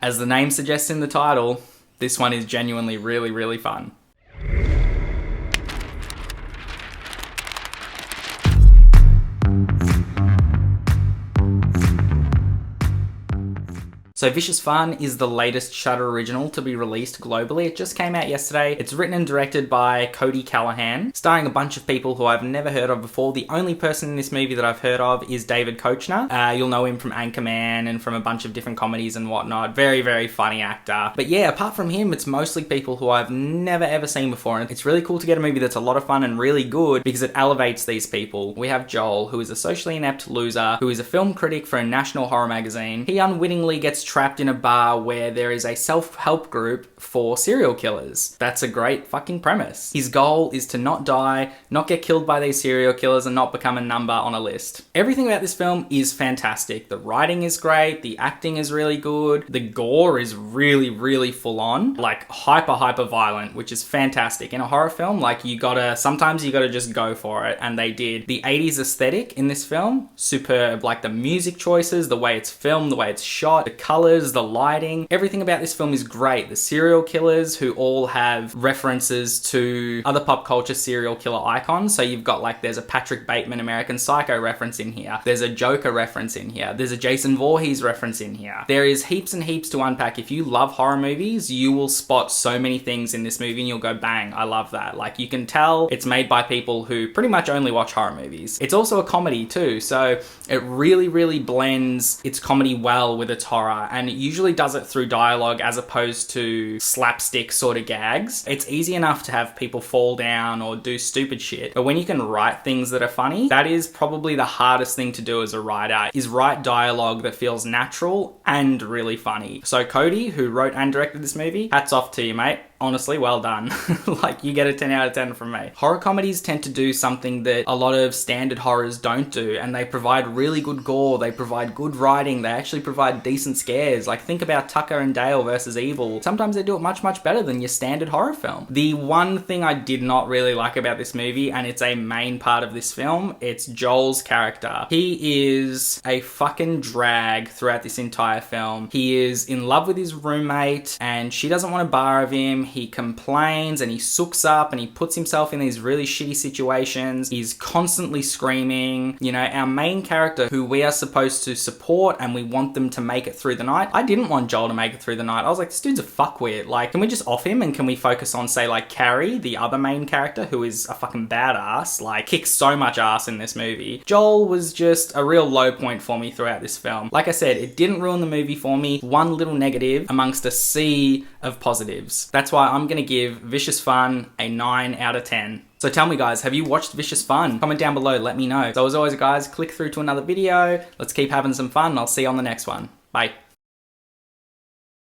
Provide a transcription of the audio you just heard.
As the name suggests in the title, this one is genuinely really, really fun. So Vicious Fun is the latest Shudder original to be released globally. It just came out yesterday. It's written and directed by Cody Callahan, starring a bunch of people who I've never heard of before. The only person in this movie that I've heard of is David Koechner. You'll know him from Anchorman and from a bunch of different comedies and whatnot. Very, very funny actor. But yeah, apart from him, it's mostly people who I've never ever seen before. And it's really cool to get a movie that's a lot of fun and really good because it elevates these people. We have Joel, who is a socially inept loser, who is a film critic for a national horror magazine. He unwittingly gets trapped in a bar where there is a self-help group for serial killers. That's a great fucking premise. His goal is to not die, not get killed by these serial killers, and not become a number on a list. Everything about this film is fantastic. The writing is great, the acting is really good, the gore is really, really full on, like hyper violent, which is fantastic. In a horror film, like sometimes you gotta just go for it, and they did. The 80s aesthetic in this film, superb. Like the music choices, the way it's filmed, the way it's shot, the colors, the lighting, everything about this film is great. The serial killers, who all have references to other pop culture serial killer icons. So you've got there's a Patrick Bateman American Psycho reference in here. There's a Joker reference in here. There's a Jason Voorhees reference in here. There is heaps and heaps to unpack. If you love horror movies, you will spot so many things in this movie and you'll go, bang, I love that. Like, you can tell it's made by people who pretty much only watch horror movies. It's also a comedy too, so it really, really blends its comedy well with its horror, and it usually does it through dialogue as opposed to slapstick sort of gags. It's easy enough to have people fall down or do stupid shit, but when you can write things that are funny, that is probably the hardest thing to do as a writer, is write dialogue that feels natural and really funny. So Cody, who wrote and directed this movie, hats off to you, mate. Honestly, well done. Like, you get a 10 out of 10 from me. Horror comedies tend to do something that a lot of standard horrors don't do, and they provide really good gore, they provide good writing, they actually provide decent scares. Like, think about Tucker and Dale versus Evil. Sometimes they do it much, much better than your standard horror film. The one thing I did not really like about this movie, and it's a main part of this film, it's Joel's character. He is a fucking drag throughout this entire film. He is in love with his roommate, and she doesn't want a bar of him. He complains and he sooks up and he puts himself in these really shitty situations. He's constantly screaming. You know, our main character, who we are supposed to support and we want them to make it through the night. I didn't want Joel to make it through the night. I was like, this dude's a fuckwit. Like, can we just off him and can we focus on, say, like, Carrie, the other main character, who is a fucking badass, like, kicks so much ass in this movie. Joel was just a real low point for me throughout this film. Like I said, it didn't ruin the movie for me. One little negative amongst a sea of positives. That's why I'm gonna give Vicious Fun a 9 out of 10. So tell me, guys, have you watched Vicious Fun? Comment down below, let me know. So as always, guys, click through to another video. Let's keep having some fun. I'll see you on the next one. Bye.